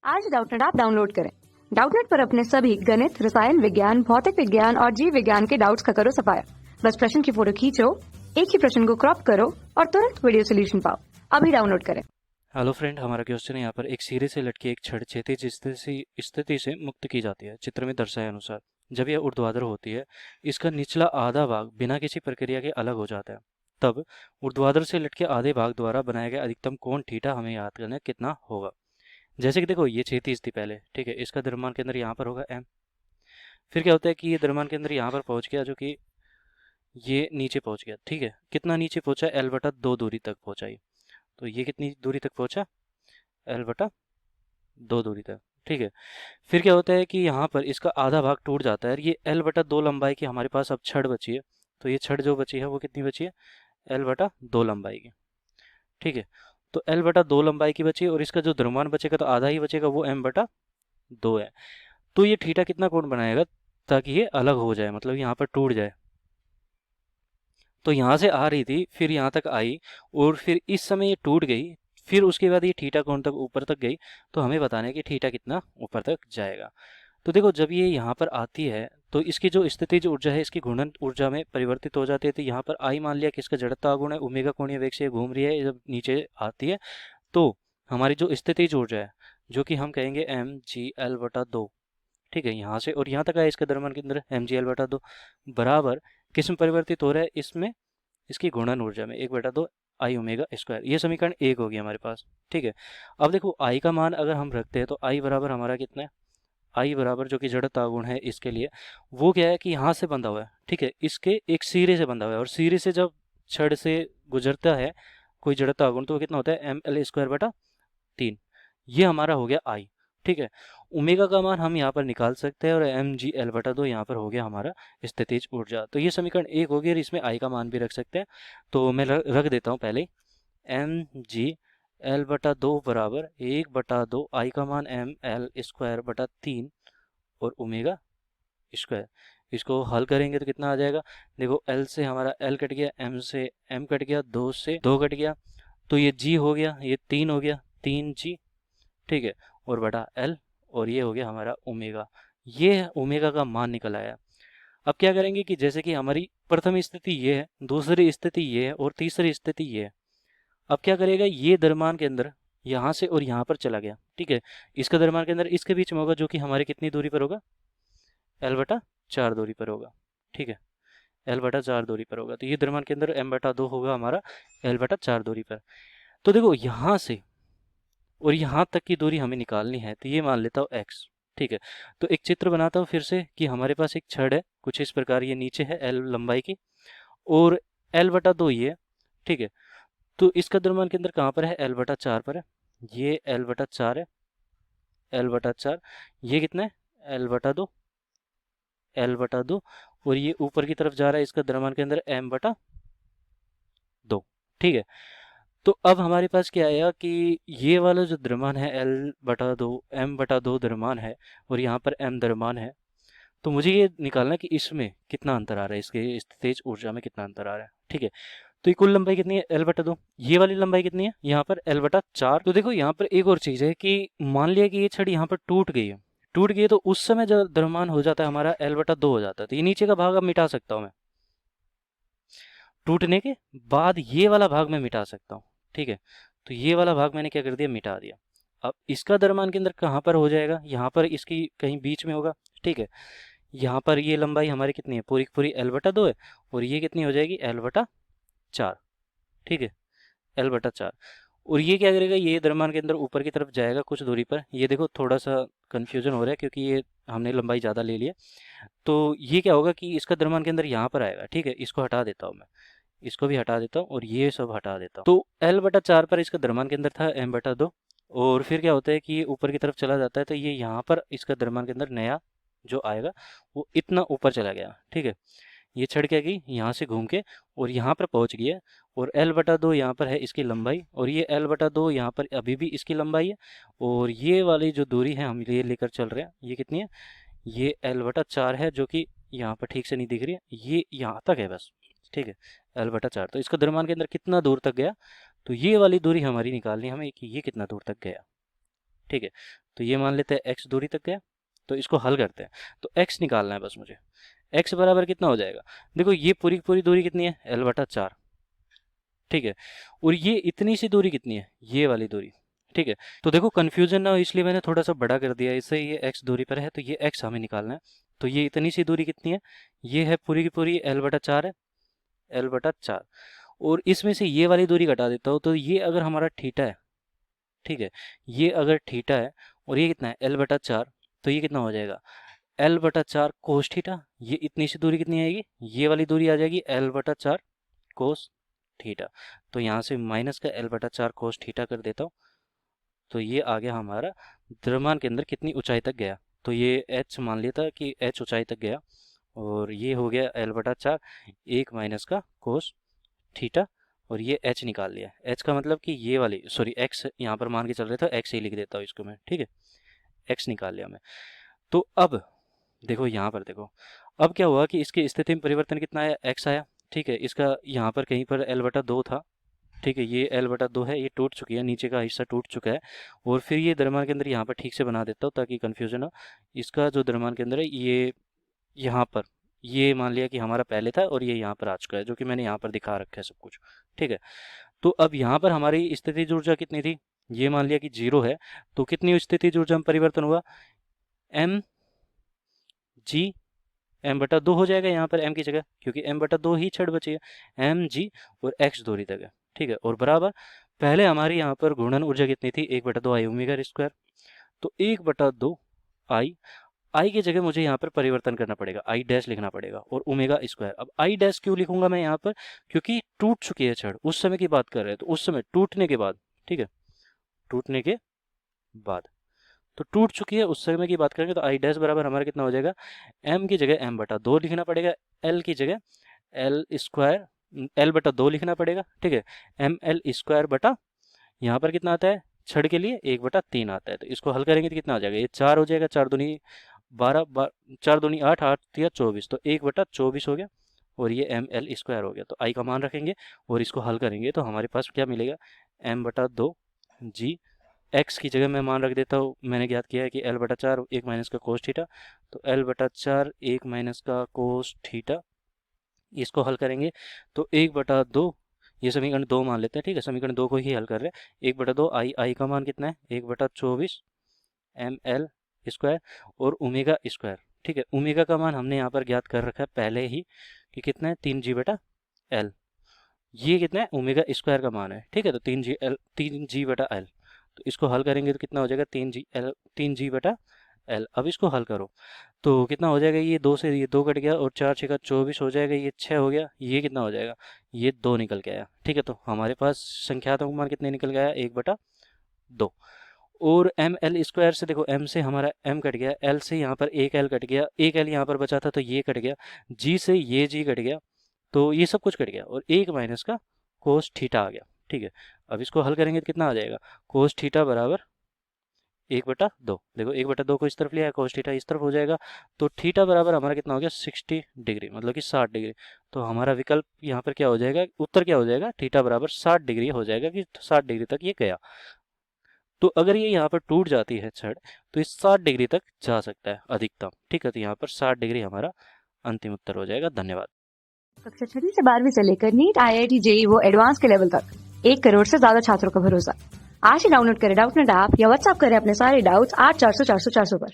आज Doubtnut app download करें। Doubtnut पर अपने सभी गणित, रसायन विज्ञान, भौतिक विज्ञान और जीव विज्ञान के डाउट्स का करो सफाया। बस प्रश्न की फोटो खींचो, एक ही प्रश्न को क्रॉप करो और तुरंत वीडियो सोल्यूशन पाओ। अभी डाउनलोड करें। हेलो फ्रेंड, हमारा क्वेश्चन है यहाँ पर एक सिरे से लटकी एक छड़ क्षैतिज स्थिति से मुक्त की जाती है। चित्र में दर्शाए अनुसार जब यह ऊर्ध्वाधर होती है, इसका निचला आधा भाग बिना किसी प्रक्रिया के अलग हो जाता है। तब ऊर्ध्वाधर से लटके आधे भाग द्वारा बनाया गया अधिकतम कोण थीटा हमें याद करना है कितना होगा। जैसे कि देखो, ये क्षैतिज थी पहले, ठीक है। इसका द्रव्यमान केंद्र यहाँ पर होगा m। फिर क्या होता है कि ये द्रव्यमान केंद्र यहाँ पर पहुंच गया, जो कि ये नीचे पहुंच गया, ठीक है। कितना नीचे पहुंचा? L/2 दूरी तक पहुंचा ये। तो ये कितनी दूरी तक पहुंचा? L/2 दूरी तक, ठीक है। फिर क्या होता है कि यहाँ पर इसका आधा भाग टूट जाता है और ये L/2 लंबाई की हमारे पास अब छड़ बची है। तो ये छड़ जो बची है वो कितनी बची है? L/2 लंबाई की, ठीक है। तो L/2 लंबाई की बची है और इसका जो द्रव्यमान बचेगा तो आधा ही बचेगा, वो m/2 है। तो ये थीटा कितना कोण बनाएगा ताकि ये अलग हो जाए, मतलब यहाँ पर टूट जाए। तो यहाँ से आ रही थी, फिर यहाँ तक आई और फिर इस समय ये टूट गई, फिर उसके बाद ये थीटा कोण तक ऊपर तक गई। तो हमें बताना है कि थीटा कितना ऊपर तक जाएगा। तो देखो, जब ये यहाँ पर आती है तो इसकी जो स्थितिज ऊर्जा है इसकी घूर्णन ऊर्जा में परिवर्तित हो जाती है। तो यहाँ पर आई मान लिया कि इसका जड़त्व गुण है, ओमेगा कोणीय वेग से ये घूम रही है। जब नीचे आती है तो हमारी जो स्थितिज ऊर्जा है, जो कि हम कहेंगे mgL/2, ठीक है, यहाँ से और यहाँ तक आया इसका द्रव्यमान केंद्र mgL/2 बराबर किस में परिवर्तित हो रहा है? इसमें, इसकी घूर्णन ऊर्जा में 1/2 आई ओमेगा स्क्वायर। ये समीकरण 1 हो गया हमारे पास, ठीक है। अब देखो, आई का मान अगर हम रखते हैं तो आई बराबर हमारा कितना है? आई बराबर, जो कि जड़त्व गुण है इसके लिए, वो क्या है कि यहाँ से बंधा हुआ है, ठीक है। इसके एक सिरे से बंधा हुआ है और सिरे से जब छड़ से गुजरता है कोई जड़त्व गुण तो वो कितना होता है? mL²/3। ये हमारा हो गया आई, ठीक है। ओमेगा का मान हम यहाँ पर निकाल सकते हैं और mgL/2 यहाँ पर हो गया हमारा स्थितिज ऊर्जा। तो ये समीकरण 1 हो गया और इसमें आई का मान भी रख सकते हैं। तो मैं रख देता हूँ पहले mgL/2 बराबर 1/2 आई का मान mL²/3 और ओमेगा स्क्वायर। इसको हल करेंगे तो कितना आ जाएगा? देखो, L से हमारा L कट गया, M से M कट गया, 2 से 2 कट गया, तो ये G हो गया, ये 3 हो गया, 3G, ठीक है, और बटा L, और ये हो गया हमारा ओमेगा। ये ओमेगा का मान निकल आया। अब क्या करेंगे कि जैसे कि हमारी प्रथम स्थिति ये है, दूसरी स्थिति ये है और तीसरी स्थिति ये है। अब क्या करेगा, ये द्रव्यमान के अंदर यहाँ से और यहाँ पर चला गया, ठीक है। इसका द्रव्यमान के अंदर इसके बीच में होगा, जो कि हमारे कितनी दूरी पर होगा? L/4 दूरी पर होगा, ठीक है। L/4 दूरी पर होगा, तो ये द्रव्यमान के अंदर m/2 होगा हमारा L/4 दूरी पर। तो देखो, यहाँ से और यहाँ तक की दूरी हमें निकालनी है, तो ये मान लेता हूँ x, ठीक है। तो एक चित्र बनाता हूँ फिर से कि हमारे पास एक छड़ है कुछ इस प्रकार, ये नीचे है L लंबाई की और L/2 ये, ठीक है। तो इसका द्रव्यमान केंद्र कहाँ पर है? L/4 पर है। ये L/4 है, L/4, ये कितना है? L/2, L/2, और ये ऊपर की तरफ जा रहा है, इसका द्रव्यमान केंद्र m/2, ठीक है। तो अब हमारे पास क्या आया कि ये वाला जो द्रव्यमान है L/2, m/2 द्रव्यमान है और यहाँ पर m द्रव्यमान है। तो मुझे ये निकालना है कि इसमें कितना अंतर आ रहा है, इसके स्थितिज ऊर्जा में कितना अंतर आ रहा है, ठीक है। तो ये कुल लंबाई कितनी है? L/2। ये वाली लंबाई कितनी है? यहाँ पर L/4। तो देखो, यहाँ पर एक और चीज़ है कि मान लिया कि ये छड़ी यहाँ पर टूट गई है, टूट गई है, तो उस समय जो द्रव्यमान हो जाता है हमारा L/2 हो जाता है। तो ये नीचे का भाग अब मिटा सकता हूँ मैं, टूटने के बाद ये वाला भाग मैं मिटा सकता हूँ, ठीक है। तो ये वाला भाग मैंने क्या कर दिया? मिटा दिया। अब इसका द्रव्यमान केंद्र कहाँ पर हो जाएगा? यहाँ पर इसकी कहीं बीच में होगा, ठीक है। यहाँ पर ये लंबाई हमारी कितनी है? पूरी की पूरी L/2 है और ये कितनी हो जाएगी? L/4, ठीक है, L/4। और ये क्या करेगा? ये द्रव्यमान के अंदर ऊपर की तरफ जाएगा कुछ दूरी पर। ये देखो, थोड़ा सा कन्फ्यूजन हो रहा है क्योंकि ये हमने लंबाई ज़्यादा ले लिया। तो ये क्या होगा कि इसका द्रव्यमान के अंदर यहाँ पर आएगा, ठीक है। इसको हटा देता हूँ मैं, इसको भी हटा देता हूँ और ये सब हटा देता हूँ। तो L/4 पर इसका द्रव्यमान के अंदर था m/2, और फिर क्या होता है कि ये ऊपर की तरफ चला जाता है, तो ये यहाँ पर इसका द्रव्यमान के अंदर नया जो आएगा वो इतना ऊपर चला गया, ठीक है। ये छड़ क्या गई? यहाँ से घूम के और यहाँ पर पहुँच गई है, और L/2 यहाँ पर है इसकी लंबाई, और ये L/2 यहाँ पर अभी भी इसकी लंबाई है, और ये वाली जो दूरी है हम ये लेकर चल रहे हैं, ये कितनी है? ये L/4 है, जो कि यहाँ पर ठीक से नहीं दिख रही है, ये यहाँ तक है बस, ठीक है, L/4। तो इसका द्रव्यमान के अंदर कितना दूर तक गया? तो ये वाली दूरी हमारी निकालनी है हमें कि ये कितना दूर तक गया, ठीक है। तो ये मान लेते हैं x दूरी तक गया, तो इसको हल करते हैं। तो x निकालना है बस मुझे। x बराबर कितना हो जाएगा, देखो ये पूरी की पूरी दूरी कितनी है, l/4, ठीक है। और ये इतनी सी दूरी कितनी है, ये वाली दूरी, ठीक है। तो देखो कन्फ्यूजन ना हो इसलिए मैंने थोड़ा सा बड़ा कर दिया, इससे ये x दूरी पर है तो ये x हमें निकालना है। तो ये इतनी सी दूरी कितनी है, ये है पूरी की पूरी l/4 है, l/4। और इसमें से ये वाली दूरी घटा देता हूँ, तो ये अगर हमारा थीटा है, ठीक है, ये अगर थीटा है और ये कितना है l/4, तो ये कितना हो जाएगा l/4 कोस थीटा। ये इतनी सी दूरी कितनी आएगी, ये वाली दूरी आ जाएगी l/4 कोस थीटा। तो यहाँ से माइनस का l/4 कोस थीटा कर देता हूँ। तो ये आ गया हमारा द्रव्यमान के अंदर कितनी ऊंचाई तक गया। तो ये h मान लिया था कि h ऊंचाई तक गया, और ये हो गया l/4 1 माइनस का कोस थीटा, और ये h निकाल लिया। h का मतलब कि ये वाली, सॉरी x यहाँ पर मान के चल रहे थे, x ही लिख देता हूँ इसको मैं, ठीक है, x निकाल लिया मैं। तो अब देखो यहाँ पर देखो, अब क्या हुआ कि इसकी स्थिति में परिवर्तन कितना आया, x आया, ठीक है। इसका यहाँ पर कहीं पर l/2 था, ठीक है, ये l/2 है, ये टूट चुकी है, नीचे का हिस्सा टूट चुका है। और फिर ये द्रव्यमान के अंदर यहाँ पर ठीक से बना देता हूँ ताकि कन्फ्यूजन हो। इसका जो द्रव्यमान के अंदर है, ये यहाँ पर, ये मान लिया कि हमारा पहले था और ये यहाँ पर आ चुका है, जो कि मैंने यहाँ पर दिखा रखा है सब कुछ, ठीक है। तो अब यहाँ पर हमारी स्थितिज ऊर्जा कितनी थी, ये मान लिया कि 0 है, तो कितनी स्थितिज ऊर्जा में परिवर्तन हुआ, mg m/2 हो जाएगा यहाँ पर m की जगह, क्योंकि m/2 ही छड़ बची है, mg और x दूरी तक है, ठीक है। और बराबर पहले हमारी यहाँ पर घूर्णन ऊर्जा कितनी थी, 1/2 I ओमेगा स्क्वायर। तो 1/2 I की जगह मुझे यहाँ पर परिवर्तन करना पड़ेगा, I डैश लिखना पड़ेगा, और ओमेगा स्क्वायर। अब I डैश क्यों लिखूंगा मैं यहाँ पर, क्योंकि टूट चुकी है छड़, उस समय की बात कर रहे हैं, तो उस समय टूटने के बाद, ठीक है, टूटने के बाद, तो टूट चुकी है उस समय की बात करेंगे, तो I डैश बराबर हमारा कितना हो जाएगा, m की जगह m/2 लिखना पड़ेगा, l की जगह l स्क्वायर l/2 लिखना पड़ेगा, ठीक है, ml स्क्वायर बटा, यहाँ पर कितना आता है छड़ के लिए 1/3 आता है। तो इसको हल करेंगे तो कितना हो जाएगा, ये 4 हो जाएगा, 4 दूनी 12, 4 दूनी 8, 8 या 24, तो 1/24 हो गया, और ये ml स्क्वायर हो गया। तो I का मान रखेंगे और इसको हल करेंगे तो हमारे पास क्या मिलेगा, m/2 g, x की जगह मैं मान रख देता हूँ, मैंने ज्ञात किया है कि l/4 1 माइनस का कोस थीटा, तो l/4 1 माइनस का कोस थीटा, इसको हल करेंगे तो 1/2, ये समीकरण 2 मान लेते हैं, ठीक है, समीकरण 2 को ही हल कर रहे हैं। 1/2 I का मान कितना है, 1/24 ml स्क्वायर और ओमेगा स्क्वायर, ठीक है। ओमेगा का मान हमने यहाँ पर ज्ञात कर रखा है पहले ही कि कितना है, 3g/l, ये कितना है ओमेगा स्क्वायर का मान है, ठीक है। तो 3g/l, तो इसको हल करेंगे तो कितना हो जाएगा, 3g/l। अब इसको हल करो तो कितना हो जाएगा, ये 2 से ये 2 कट गया, और 4 6 24 हो जाएगा, ये 6 हो गया, ये कितना हो जाएगा, ये 2 निकल के आया, ठीक है। तो हमारे पास संख्यात्मक मान कितने निकल गया, 1/2। और ml स्क्वायर से देखो, m से हमारा m कट गया, l से यहाँ पर एक l कट गया, एक l यहाँ पर बचा था तो ये कट गया, g से ये g कट गया, तो ये सब कुछ कट गया, और 1 माइनस का कोस थीटा आ गया, ठीक है। अब इसको हल करेंगे तो कितना आ जाएगा, कोस थीटा बराबर 1/2, देखो 1/2 को इस तरफ लिया है, कोस थीटा इस तरफ हो जाएगा, तो थीटा बराबर हमारा कितना हो गया, 60 डिग्री, मतलब कि 60 डिग्री। तो हमारा विकल्प यहाँ पर क्या हो जाएगा, उत्तर क्या हो जाएगा, थीटा बराबर 60 डिग्री हो जाएगा, कि 60 डिग्री तक ये गया। तो अगर ये यहाँ पर टूट जाती है छड़, तो इस 60 डिग्री तक जा सकता है अधिकतम, ठीक है। तो यहाँ पर 60 डिग्री हमारा अंतिम उत्तर हो जाएगा। धन्यवाद। कक्षा 6 से 12वीं से लेकर नीट, IIT, JEE वो एडवांस के लेवल तक 1 करोड़ से ज्यादा छात्रों का भरोसा। आज ही डाउनलोड करें डाउटनेट ऐप या व्हाट्सएप करें अपने सारे डाउट्स 8400 400 400 पर।